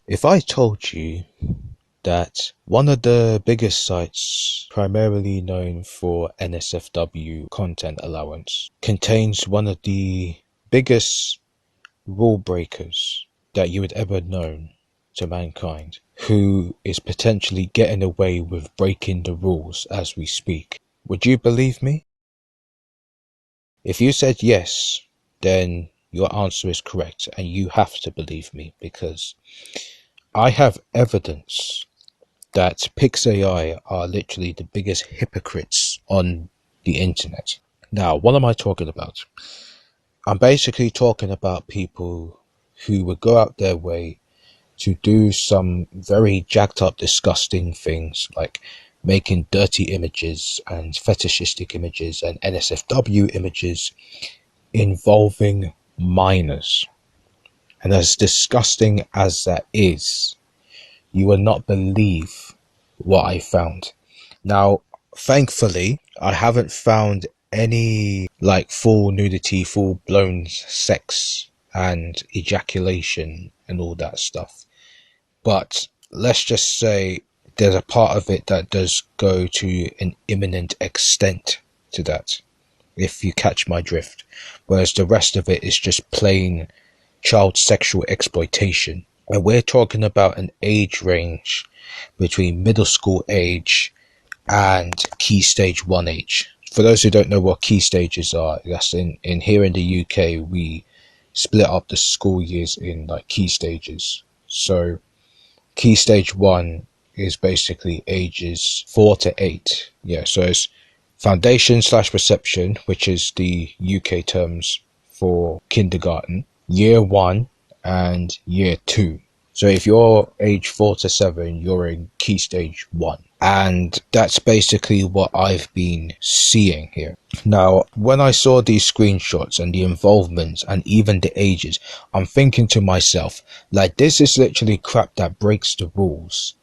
If I told you that one of the biggest sites, primarily known for NSFW content allowance, contains one of the biggest rule breakers that you would ever known to mankind, who is potentially getting away with breaking the rules as we speak, would you believe me? If you said yes, then your answer is correct and you have to believe me, because I have evidence that PixAI are literally the biggest hypocrites on the internet. Now, what am I talking about? I'm basically talking about people who would go out their way to do some very jacked up, disgusting things like making dirty images and fetishistic images and NSFW images involving minors. And as disgusting as that is, you will not believe what I found. Now, thankfully, I haven't found any like full nudity, full blown sex and ejaculation and all that stuff. But let's just say there's a part of it that does go to an imminent extent to that, if you catch my drift. Whereas the rest of it is just plain child sexual exploitation. And we're talking about an age range between middle school age and key stage 1 age. For those who don't know what key stages are, that's in here in the UK, we split up the school years in like key stages. So key stage 1 is basically ages 4 to 8. Yeah, so it's foundation / reception, which is the UK terms for kindergarten, year 1 and year 2. So if you're age 4 to 7, you're in key stage 1. And that's basically what I've been seeing here. Now, when I saw these screenshots and the involvements and even the ages, I'm thinking to myself, like, this is literally crap that breaks the rules.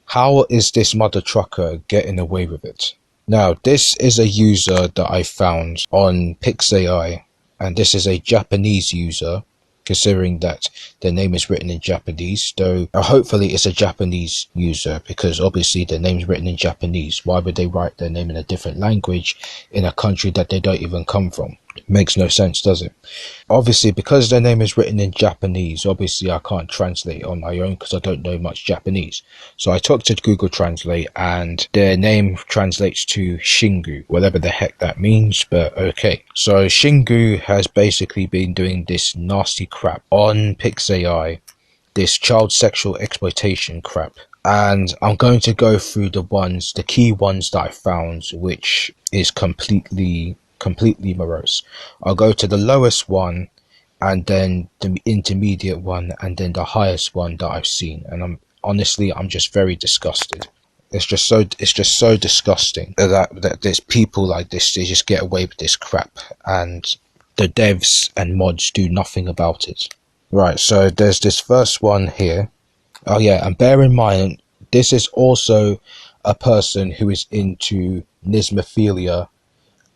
How is this mother trucker getting away with it? Now, this is a user that I found on PixAI, and this is a Japanese user, considering that their name is written in Japanese, though hopefully it's a Japanese user, because obviously their name's written in Japanese. Why would they write their name in a different language in a country that they don't even come from? It makes no sense, does it? Obviously, because their name is written in Japanese, obviously I can't translate it on my own because I don't know much Japanese. So I took to Google Translate and their name translates to Shingu, whatever the heck that means, but okay. So Shingu has basically been doing this nasty crap on PixAI, this child sexual exploitation crap. And I'm going to go through the key ones that I found, which is completely morose. I'll go to the lowest one, and then the intermediate one, and then the highest one that I've seen. And I'm just very disgusted. It's just so disgusting that there's people like this, they just get away with this crap, and the devs and mods do nothing about it. Right, so there's this first one here. Oh yeah, and bear in mind, this is also a person who is into nismophilia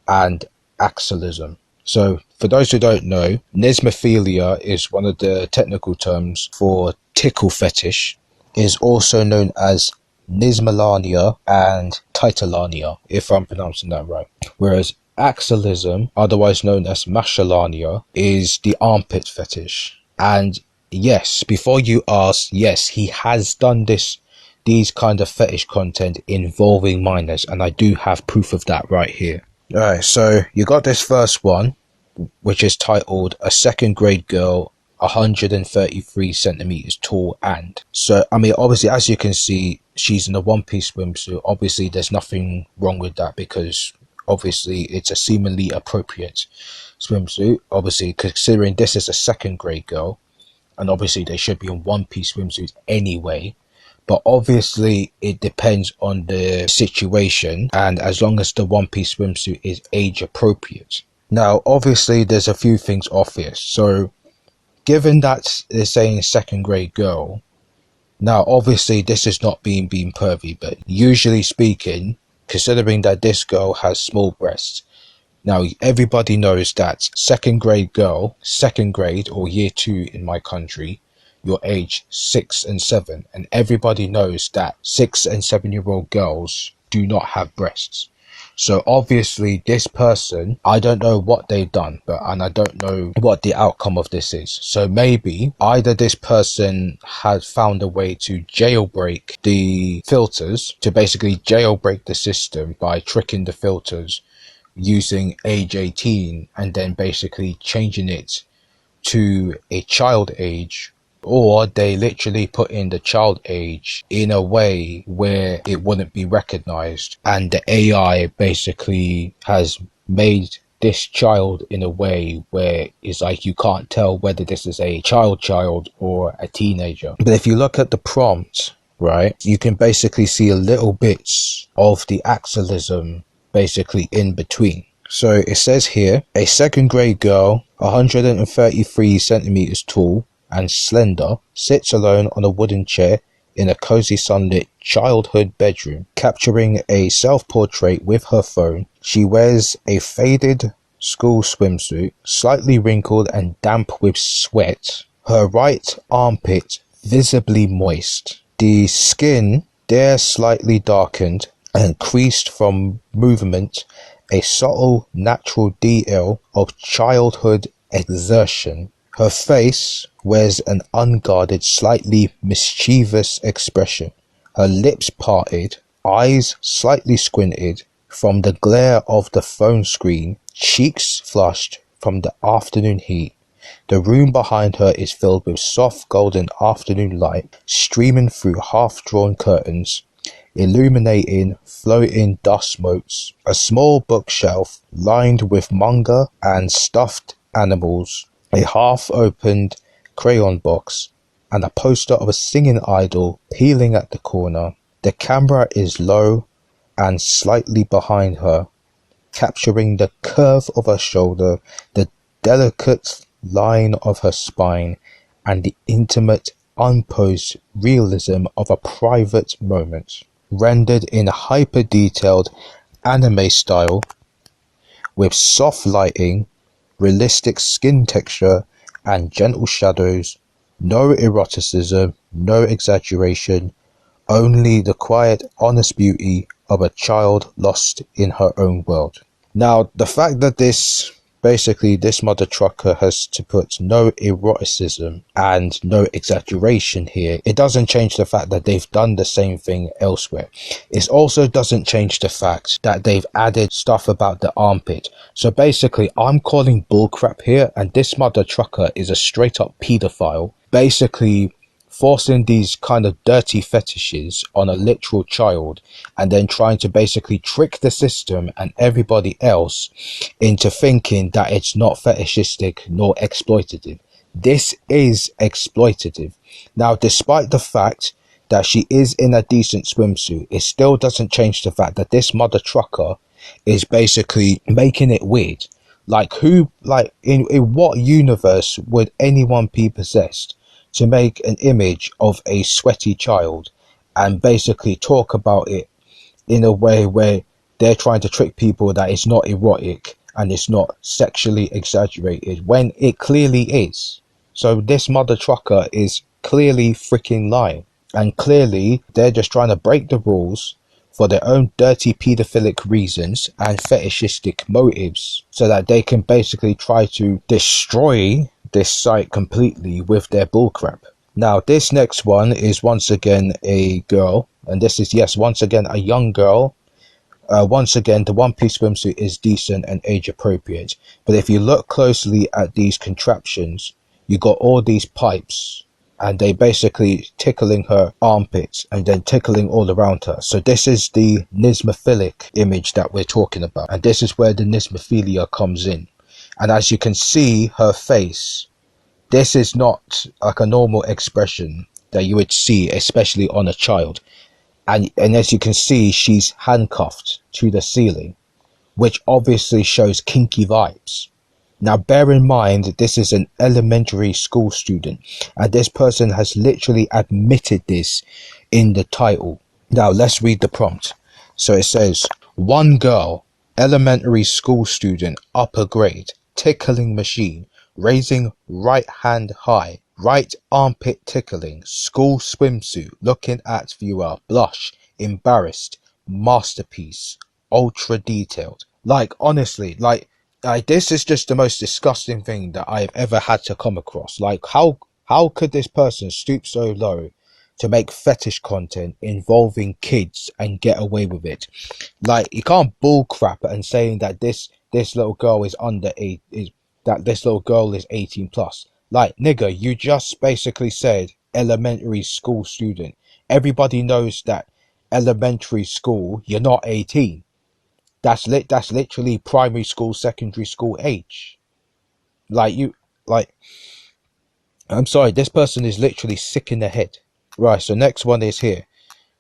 and axillism. So for those who don't know, nismophilia is one of the technical terms for tickle fetish. It is also known as nismalania and titillania, if I'm pronouncing that right. Whereas axillism, otherwise known as mashalania, is the armpit fetish. And yes, before you ask, yes, he has done these kind of fetish content involving minors, and I do have proof of that right here. Alright, so you got this first one, which is titled "A Second Grade Girl, 133 centimeters tall and..." So, I mean, obviously, as you can see, she's in a one-piece swimsuit. Obviously, there's nothing wrong with that, because obviously it's a seemingly appropriate swimsuit. Obviously, considering this is a second grade girl, and obviously they should be in one-piece swimsuits anyway. But obviously it depends on the situation, and as long as the one-piece swimsuit is age appropriate. Now, obviously there's a few things off here. So given that they're saying second grade girl, now obviously this is not being pervy, but usually speaking, considering that this girl has small breasts, now everybody knows that second grade girl, second grade or year 2 in my country, you're age 6 and 7, and everybody knows that 6 and 7-year-old girls do not have breasts. So obviously this person, I don't know what they've done, and I don't know what the outcome of this is. So maybe either this person had found a way to jailbreak the filters, to basically jailbreak the system by tricking the filters using age 18 and then basically changing it to a child age, or they literally put in the child age in a way where it wouldn't be recognized, and the AI basically has made this child in a way where it's like you can't tell whether this is a child or a teenager. But if you look at the prompt, right, you can basically see a little bits of the axillism basically in between. So it says here, a second grade girl, 133 centimeters tall and slender, sits alone on a wooden chair in a cozy sunlit childhood bedroom, capturing a self-portrait with her phone. She wears a faded school swimsuit, slightly wrinkled and damp with sweat, her right armpit visibly moist. The skin there slightly darkened and creased from movement, a subtle natural detail of childhood exertion. Her face wears an unguarded, slightly mischievous expression, her lips parted, eyes slightly squinted from the glare of the phone screen, cheeks flushed from the afternoon heat. The room behind her is filled with soft golden afternoon light streaming through half-drawn curtains, illuminating floating dust motes. A small bookshelf lined with manga and stuffed animals, a half-opened crayon box, and a poster of a singing idol peeling at the corner. The camera is low and slightly behind her, capturing the curve of her shoulder, the delicate line of her spine, and the intimate, unposed realism of a private moment. Rendered in hyper-detailed anime style, with soft lighting, realistic skin texture, and gentle shadows. No eroticism, no exaggeration, only the quiet, honest beauty of a child lost in her own world. Now, the fact that this mother trucker has to put no eroticism and no exaggeration here, it doesn't change the fact that they've done the same thing elsewhere. It also doesn't change the fact that they've added stuff about the armpit. So basically, I'm calling bullcrap here, and this mother trucker is a straight up pedophile, basically forcing these kind of dirty fetishes on a literal child, and then trying to basically trick the system and everybody else into thinking that it's not fetishistic nor exploitative. This is exploitative. Now, despite the fact that she is in a decent swimsuit, it still doesn't change the fact that this mother trucker is basically making it weird. Like, in what universe would anyone be possessed to make an image of a sweaty child and basically talk about it in a way where they're trying to trick people that it's not erotic and it's not sexually exaggerated, when it clearly is? So this mother trucker is clearly freaking lying, and clearly they're just trying to break the rules for their own dirty pedophilic reasons and fetishistic motives, so that they can basically try to destroy this site completely with their bullcrap. Now, this next one is once again a girl, and this is, yes, once again a young girl. Once again, the one-piece swimsuit is decent and age-appropriate, but if you look closely at these contraptions, you got all these pipes, and they basically tickling her armpits and then tickling all around her. So this is the nismophilic image that we're talking about, and this is where the nismophilia comes in. And as you can see, her face, this is not like a normal expression that you would see, especially on a child. And as you can see, she's handcuffed to the ceiling, which obviously shows kinky vibes. Now, bear in mind that this is an elementary school student, and this person has literally admitted this in the title. Now, let's read the prompt. So it says, one girl, elementary school student, upper grade, tickling machine, raising right hand high, right armpit tickling, school swimsuit, looking at viewer, blush, embarrassed, masterpiece, ultra detailed. Like, honestly, like this is just the most disgusting thing that I've ever had to come across. Like, how could this person stoop so low to make fetish content involving kids and get away with it? Like, you can't bull crap and saying that this little girl is under eight, is that this little girl is 18 plus. Like, nigga, you just basically said elementary school student. Everybody knows that elementary school, you're not 18. That's literally primary school, secondary school age. Like, like, I'm sorry, this person is literally sick in the head. Right, so next one is here.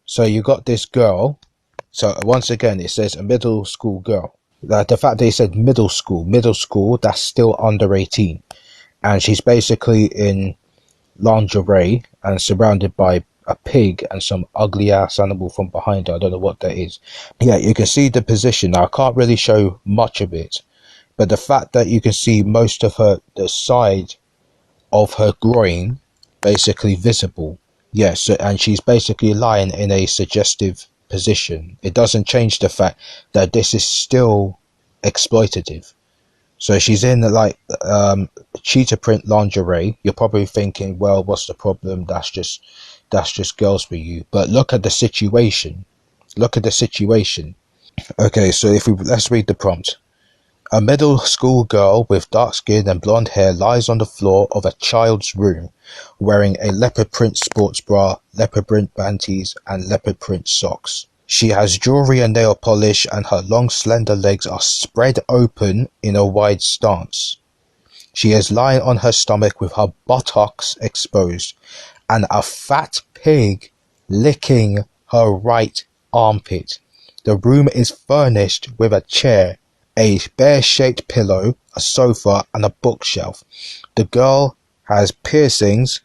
So you got this girl. So once again, it says a middle school girl. The fact that he said middle school, that's still under 18. And she's basically in lingerie and surrounded by a pig and some ugly ass animal from behind her. I don't know what that is. Yeah, you can see the position. Now, I can't really show much of it, but the fact that you can see most of the side of her groin basically visible. Yes, yeah, so, and she's basically lying in a suggestive position. It doesn't change the fact that this is still exploitative. So she's in like cheetah print lingerie. You're probably thinking, well, what's the problem? That's just girls for you. But look at the situation. Look at the situation. Okay, so let's read the prompt. A middle school girl with dark skin and blonde hair lies on the floor of a child's room, wearing a leopard print sports bra, leopard print panties, and leopard print socks. She has jewelry and nail polish, and her long slender legs are spread open in a wide stance. She is lying on her stomach with her buttocks exposed, and a fat pig licking her right armpit. The room is furnished with a chair, a bear-shaped pillow, a sofa, and a bookshelf. The girl has piercings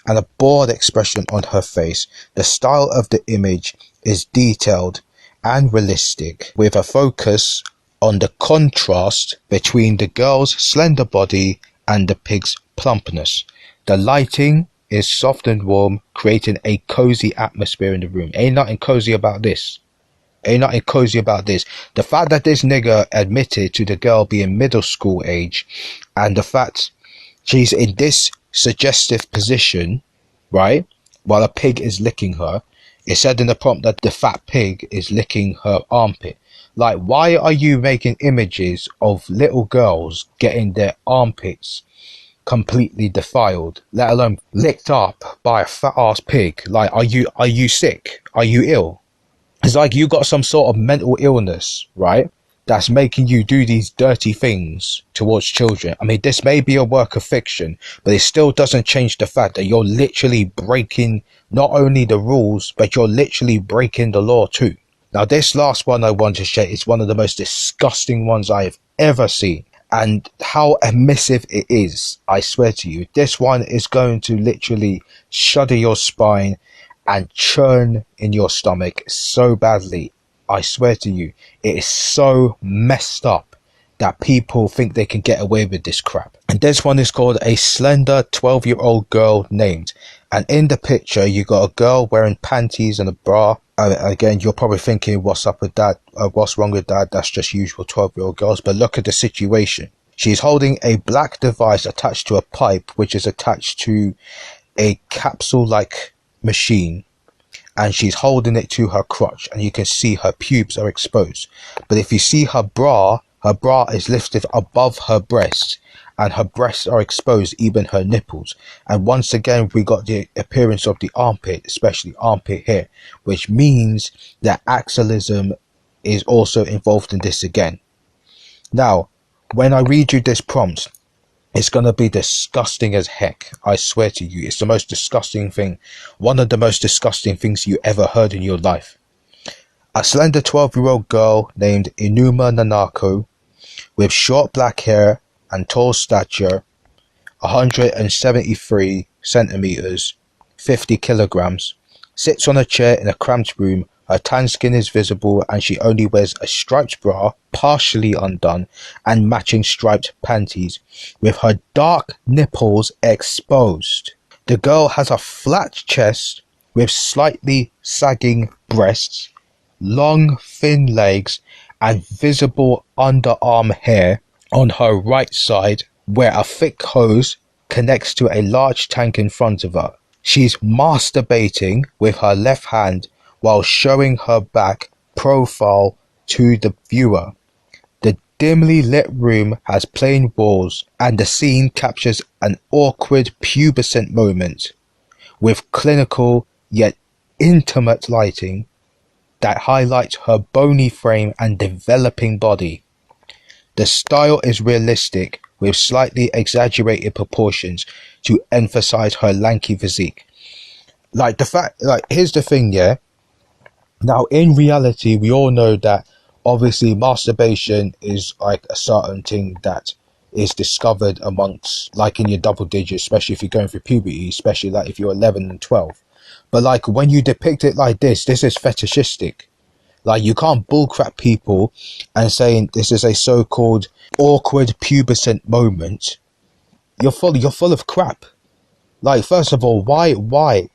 and a bored expression on her face. The style of the image is detailed and realistic, with a focus on the contrast between the girl's slender body and the pig's plumpness. The lighting is soft and warm, creating a cozy atmosphere in the room. Ain't nothing cozy about this. Ain't nothing cozy about this. The fact that this nigga admitted to the girl being middle school age, and the fact she's in this suggestive position, right, while a pig is licking her. It said in the prompt that the fat pig is licking her armpit. Like, why are you making images of little girls getting their armpits completely defiled, let alone licked up by a fat ass pig? Like, are you sick? Are you ill? It's like you got some sort of mental illness, right? That's making you do these dirty things towards children. I mean, this may be a work of fiction, but it still doesn't change the fact that you're literally breaking not only the rules, but you're literally breaking the law too. Now, this last one I want to share is one of the most disgusting ones I have ever seen. And how emissive it is, I swear to you. This one is going to literally shudder your spine and churn in your stomach so badly. I swear to you, it is so messed up that people think they can get away with this crap. And this one is called A Slender 12-Year-Old Girl Named. And in the picture, you got a girl wearing panties and a bra. Again, you're probably thinking, what's up with that? What's wrong with that? That's just usual 12-year-old girls. But look at the situation. She's holding a black device attached to a pipe, which is attached to a capsule-like machine, and she's holding it to her crotch, and you can see her pubes are exposed. But if you see her bra is lifted above her breast, and her breasts are exposed, even her nipples. And once again, we got the appearance of the armpit, especially armpit hair, which means that axillism is also involved in this again. Now, when I read you this prompt, it's going to be disgusting as heck. I swear to you, it's the most disgusting thing. One of the most disgusting things you ever heard in your life. A slender 12-year-old girl named Inuma Nanako, with short black hair and tall stature, 173 centimeters, 50 kilograms, sits on a chair in a cramped room. Her tan skin is visible, and she only wears a striped bra, partially undone, and matching striped panties, with her dark nipples exposed. The girl has a flat chest with slightly sagging breasts, long thin legs, and visible underarm hair on her right side, where a thick hose connects to a large tank in front of her. She's masturbating with her left hand while showing her back profile to the viewer. The dimly lit room has plain walls, and the scene captures an awkward pubescent moment with clinical yet intimate lighting that highlights her bony frame and developing body. The style is realistic with slightly exaggerated proportions to emphasize her lanky physique. Here's the thing, yeah. Now, in reality, we all know that obviously masturbation is like a certain thing that is discovered amongst, like, in your double digits, especially if you're going through puberty, especially like if you're 11 and 12. But like when you depict it like this is fetishistic. Like, you can't bullcrap people and saying this is a so-called awkward pubescent moment. You're full of crap. Like, first of all, why?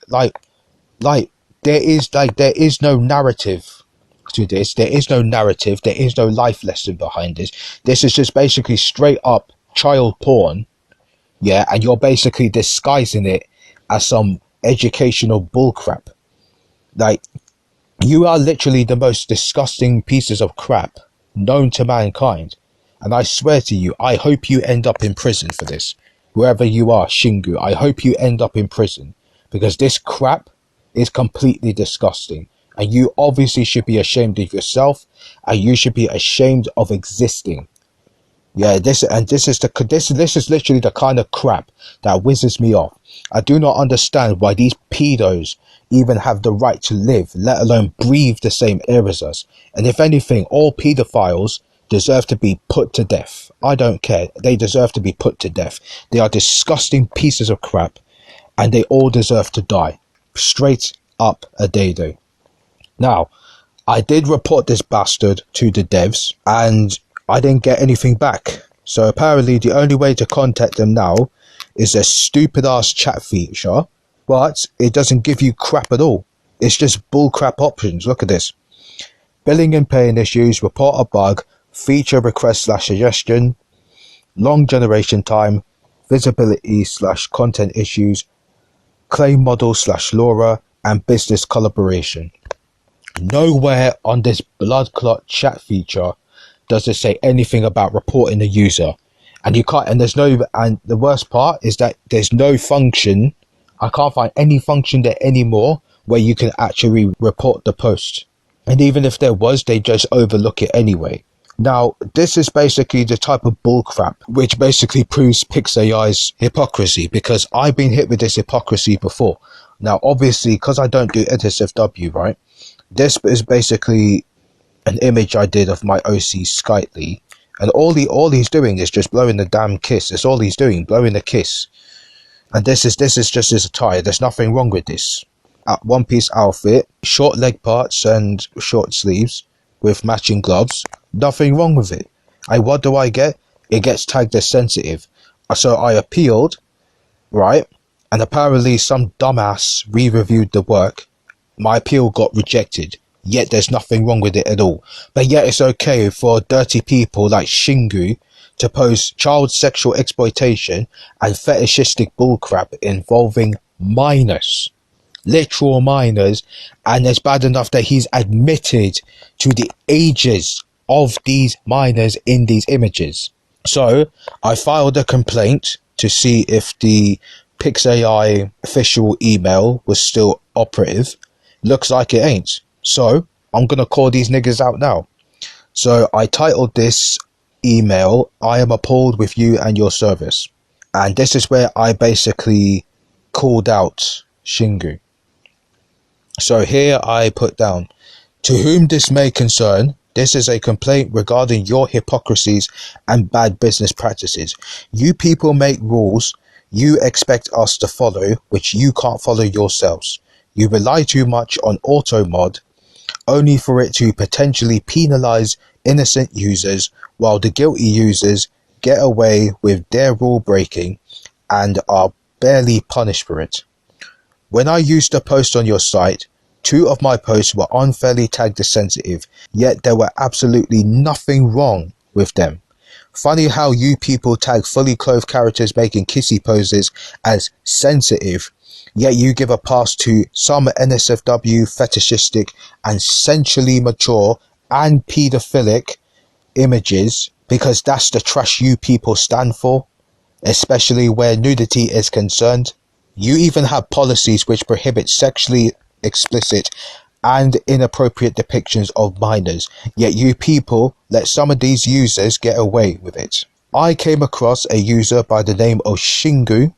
Like there is no narrative to this. There is no narrative. There is no life lesson behind this. This is just basically straight up child porn. Yeah, and you're basically disguising it as some educational bullcrap. Like, you are literally the most disgusting pieces of crap known to mankind. And I swear to you, I hope you end up in prison for this. Wherever you are, Shingu, I hope you end up in prison. Because this crap is completely disgusting. And you obviously should be ashamed of yourself. And you should be ashamed of existing. Yeah, this is literally the kind of crap that whizzes me off. I do not understand why these pedos even have the right to live, let alone breathe the same air as us. And if anything, all pedophiles deserve to be put to death. I don't care. They deserve to be put to death. They are disgusting pieces of crap, and they all deserve to die. Straight up a day. Now, I did report this bastard to the devs, and I didn't get anything back. So apparently the only way to contact them now is a stupid ass chat feature, but it doesn't give you crap at all. It's just bullcrap options. Look at this. Billing and paying issues, report a bug, feature request / suggestion, long generation time, visibility / content issues, claim model / LoRa, and business collaboration. Nowhere on this blood clot chat feature does it say anything about reporting a user. And you can't, and the worst part is that there's no function. I can't find any function there anymore where you can actually report the post. And even if there was, they just overlook it anyway. Now, this is basically the type of bullcrap which basically proves PixAI's hypocrisy, because I've been hit with this hypocrisy before. Now, obviously, because I don't do NSFW, right? This is basically an image I did of my OC Skytely, and all he's doing is just blowing the damn kiss. That's all he's doing, blowing the kiss. And this is just his attire. There's nothing wrong with this. One piece outfit, short leg parts and short sleeves with matching gloves. Nothing wrong with it. What do I get? It gets tagged as sensitive. So I appealed, right? And apparently some dumbass re-reviewed the work. My appeal got rejected. Yet there's nothing wrong with it at all. But yet it's okay for dirty people like Shingu to post child sexual exploitation and fetishistic bullcrap involving minors. Literal minors. And it's bad enough that he's admitted to the ages of these minors in these images. So I filed a complaint to see if the PixAI official email was still operative. Looks like it ain't. So I'm going to call these niggas out now. So I titled this email, "I am appalled with you and your service." And this is where I basically called out Shingu. So here I put down, "To whom this may concern, this is a complaint regarding your hypocrisies and bad business practices. You people make rules you expect us to follow, which you can't follow yourselves. You rely too much on auto-mod, only for it to potentially penalize innocent users, while the guilty users get away with their rule breaking and are barely punished for it. When I used to post on your site, 2 of my posts were unfairly tagged as sensitive, yet there were absolutely nothing wrong with them. Funny how you people tag fully clothed characters making kissy poses as sensitive, yet you give a pass to some NSFW fetishistic and sensually mature and paedophilic images because that's the trash you people stand for, especially where nudity is concerned. You even have policies which prohibit sexually explicit and inappropriate depictions of minors, yet you people let some of these users get away with it. I came across a user by the name of Shingu.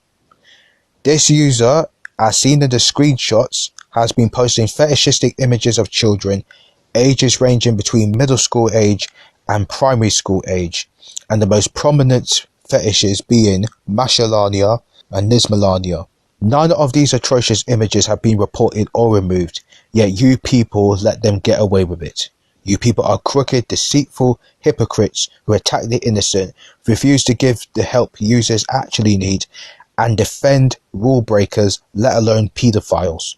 This user, as seen in the screenshots, has been posting fetishistic images of children, ages ranging between middle school age and primary school age, and the most prominent fetishes being Mashalania and Nismalania. None of these atrocious images have been reported or removed, yet you people let them get away with it. You people are crooked, deceitful hypocrites who attack the innocent, refuse to give the help users actually need, and defend rule breakers, let alone pedophiles.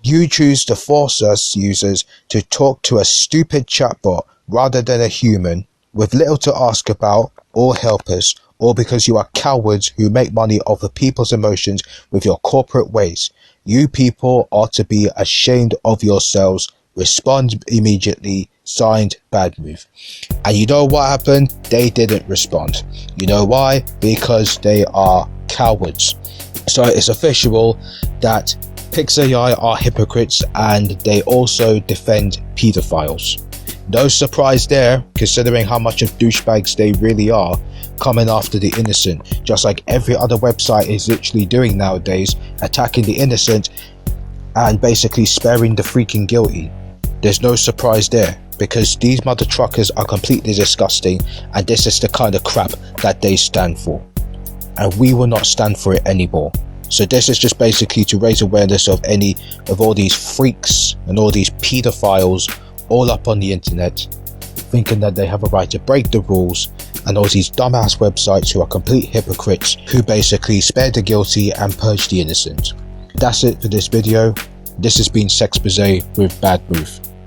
You choose to force us users to talk to a stupid chatbot rather than a human, with little to ask about or help us, or because you are cowards who make money off of people's emotions with your corporate ways. You people ought to be ashamed of yourselves. Respond immediately. Signed, Bad Move. And you know what happened? They didn't respond. You know why? Because they are cowards. So it's official that PixAI are hypocrites and they also defend pedophiles. No surprise there, considering how much of douchebags they really are, coming after the innocent, just like every other website is literally doing nowadays, attacking the innocent and basically sparing the freaking guilty. There's no surprise there, because these mother truckers are completely disgusting, and this is the kind of crap that they stand for, and we will not stand for it anymore. So this is just basically to raise awareness of all these freaks and all these pedophiles all up on the internet, thinking that they have a right to break the rules, and all these dumbass websites who are complete hypocrites who basically spare the guilty and purge the innocent. That's it for this video. This has been Sexpose with Bad Move.